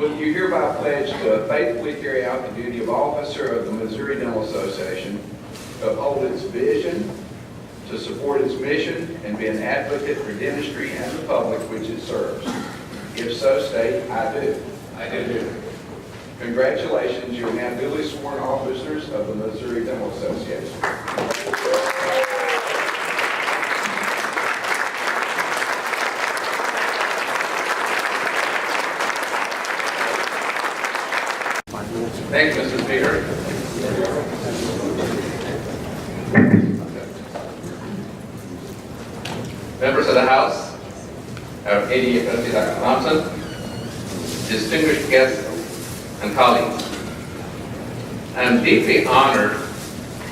Will you hereby pledge to faithfully carry out the duty of officer of the Missouri Dental Association, to uphold its vision, to support its mission, and be an advocate for dentistry and the public which it serves? If so, state, I do. I do. Congratulations, you are now duly sworn officers of the Missouri Dental Association. Thank you, Mr. Speaker. Members of the House, our MDA President Dr. Thompson, distinguished guests and colleagues, I am deeply honored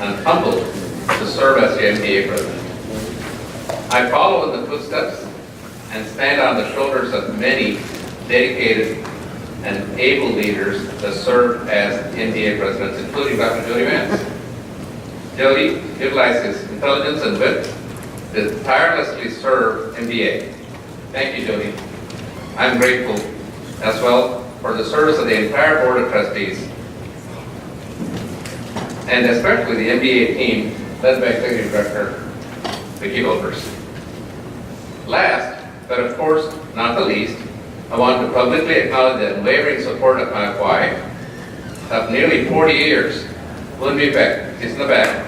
and humbled to serve as the MDA President. I follow in the footsteps and stand on the shoulders of many dedicated and able leaders that serve as MDA presidents, including Dr. Jody Vance. Jody utilized his intelligence and wit to tirelessly serve MDA. Thank you, Jody. I'm grateful as well for the service of the entire Board of Trustees, and especially the MDA team led by Executive Director Vicki Wolfers. Last, but of course not the least, I want to publicly acknowledge the unwavering support of my wife of nearly 40 years, Wendy Beck. She's in the back.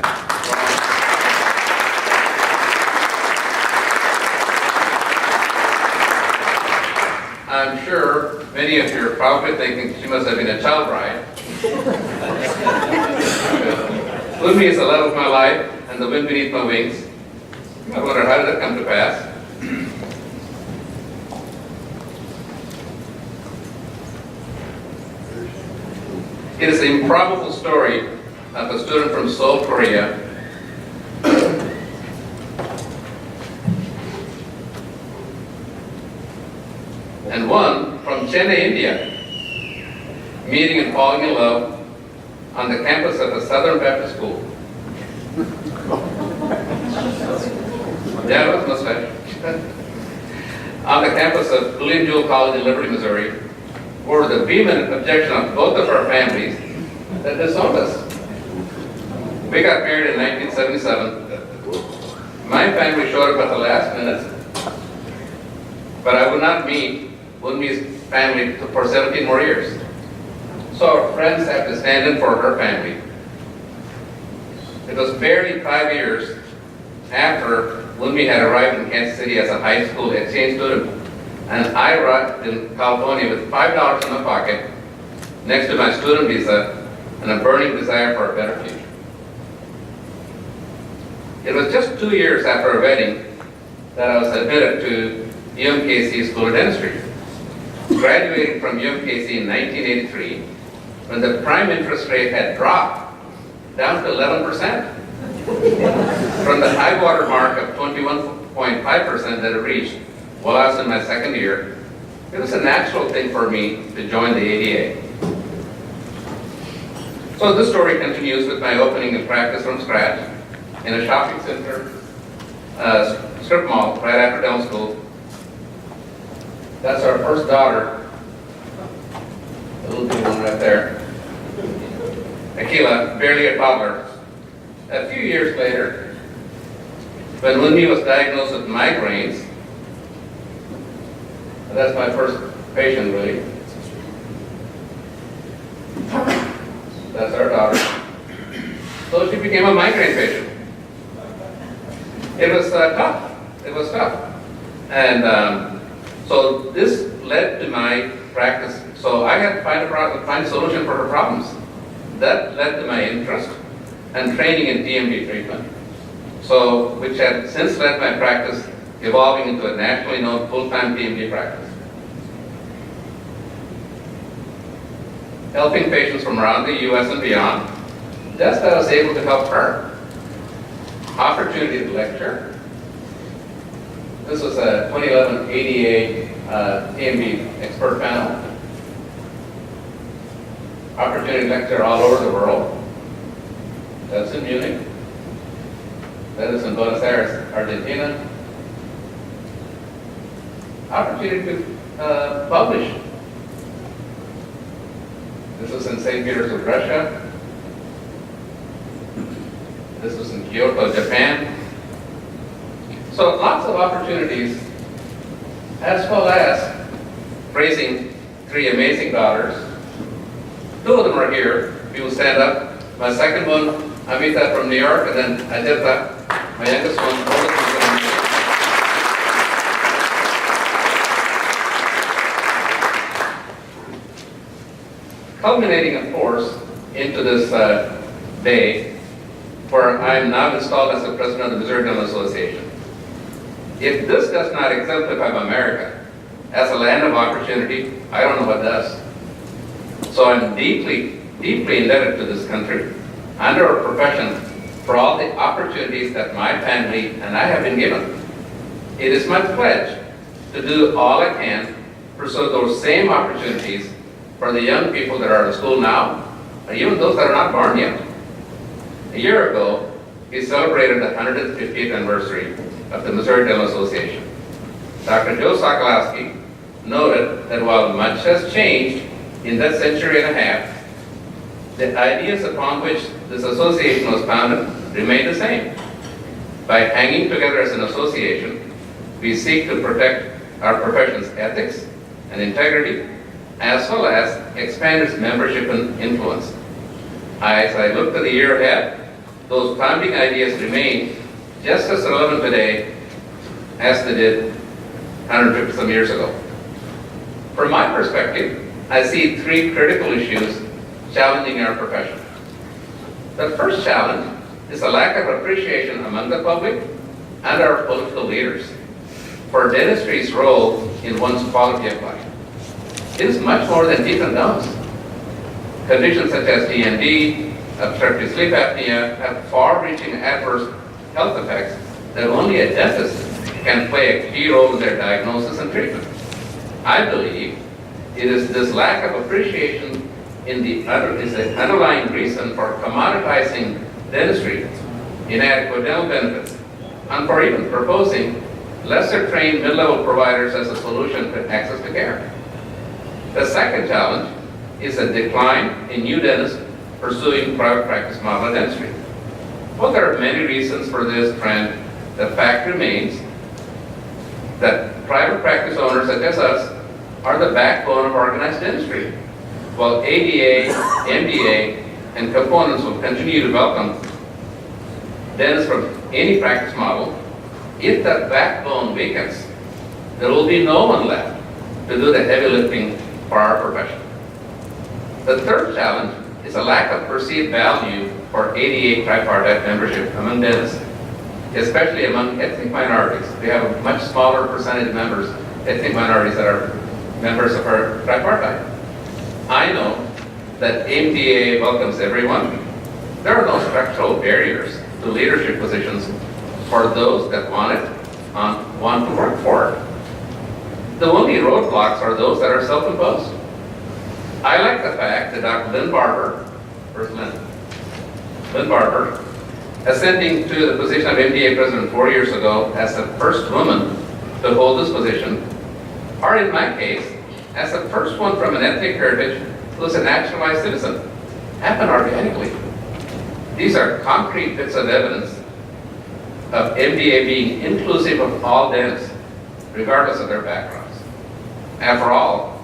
I'm sure many of you are probably thinking she must have been a child bride. Wendy is the love of my life and the wind beneath my wings. I wonder, how did that come to pass? It is the improbable story of a student from Seoul, Korea, and one from Chennai, India, meeting and falling in love on the campus of a Southern Baptist school. Yeah, it was mustache. On the campus of William Jewell College in Liberty, Missouri, were the vehement objection of both of our families that disowned us. We got married in 1977. My family showed up at the last minute, but I would not meet Wendy's family for 17 more years. So our friends have to stand in for her family. It was barely 5 years after Wendy had arrived in Kansas City as a high school exchange student, and I arrived in California with $5 in my pocket, next to my student visa, and a burning desire for a better future. It was just 2 years after our wedding that I was admitted to UMKC School of Dentistry. Graduating from UMKC in 1983, when the prime interest rate had dropped down to 11%, from the high water mark of 21.5% that it reached while I was in my second year, it was a natural thing for me to join the ADA. So this story continues with my opening of practice from scratch in a shopping center, strip mall, right after dental school. That's our first daughter, the little bitty one right there, Akila, barely a toddler. A few years later, when Wendy was diagnosed with migraines, that's my first patient, really. That's our daughter. So she became a migraine patient. It was tough. It was tough. And so this led to my practice. So I had to find a solution for her problems. That led to my interest and training in TMD treatment. So, which had since led my practice evolving into a nationally known full-time TMD practice. Helping patients from around the U.S. and beyond, just as I was able to help her. Opportunity to lecture. This was a 2011 ADA TMD expert panel. Opportunity to lecture all over the world. That's in Munich. That is in Buenos Aires, Argentina. Opportunity to publish This was in St. Petersburg, Russia. This was in Kyoto, Japan. So lots of opportunities, as well as raising 3 amazing daughters. 2 of them are here. We will stand up. My second one, Amita from New York, and then Ajita, my youngest one, oldest one from New York. Culminating, of course, into this day where I am now installed as the president of the Missouri Dental Association. If this does not exemplify America as a land of opportunity, I don't know what does. So I'm deeply, deeply indebted to this country and our profession for all the opportunities that my family and I have been given. It is my pledge to do all I can to pursue those same opportunities for the young people that are in school now, and even those that are not born yet. A year ago, we celebrated the 150th anniversary of the Missouri Dental Association. Dr. Joe Sokolowski noted that while much has changed in that century and a half, the ideas upon which this association was founded remain the same. By hanging together as an association, we seek to protect our profession's ethics and integrity, as well as expand its membership and influence. As I look to the year ahead, those founding ideas remain just as relevant today as they did 150 some years ago. From my perspective, I see 3 critical issues challenging our profession. The first challenge is a lack of appreciation among the public and our political leaders for dentistry's role in one's quality of life. It is much more than teeth and gums. Conditions such as DND, obstructive sleep apnea, have far-reaching adverse health effects that only a dentist can play a key role in their diagnosis and treatment. I believe it is this lack of appreciation is the underlying reason for commoditizing dentistry, inadequate dental benefits, and for even proposing lesser-trained mid-level providers as a solution to access to care. The second challenge is a decline in new dentists pursuing private practice model of dentistry. Well, there are many reasons for this trend. The fact remains that private practice owners such as us are the backbone of organized dentistry. While ADA, MDA, and components will continue to welcome dentists from any practice model, if that backbone weakens, there will be no one left to do the heavy lifting for our profession. The third challenge is a lack of perceived value for ADA tripartite membership among dentists, especially among ethnic minorities. We have a much smaller percentage of members, ethnic minorities, that are members of our tripartite. I know that MDA welcomes everyone. There are no structural barriers to leadership positions for those that want to work for it. The only roadblocks are those that are self-imposed. I like the fact that Dr. Lynn Barber, Lynn Barber, ascending to the position of MDA President 4 years ago as the first woman to hold this position, or in my case, as the first one from an ethnic heritage who is a naturalized citizen, happened organically. These are concrete bits of evidence of MDA being inclusive of all dentists, regardless of their backgrounds. After all,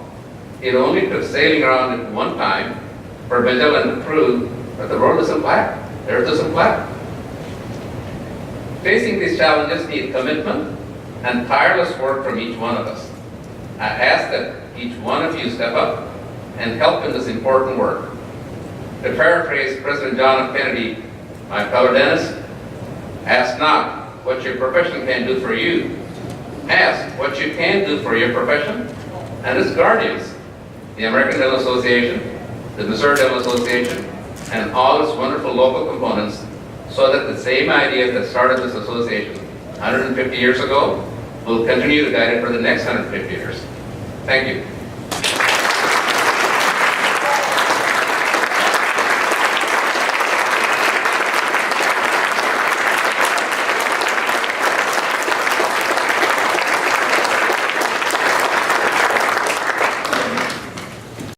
it only took sailing around at one time for Magellan to prove that the world isn't flat, the earth isn't flat. Facing these challenges need commitment and tireless work from each one of us. I ask that each one of you step up and help in this important work. To paraphrase President John F. Kennedy, my fellow dentists, ask not what your profession can do for you. Ask what you can do for your profession and its guardians, the American Dental Association, the Missouri Dental Association, and all its wonderful local components, so that the same ideas that started this association 150 years ago will continue to guide it for the next 150 years. Thank you.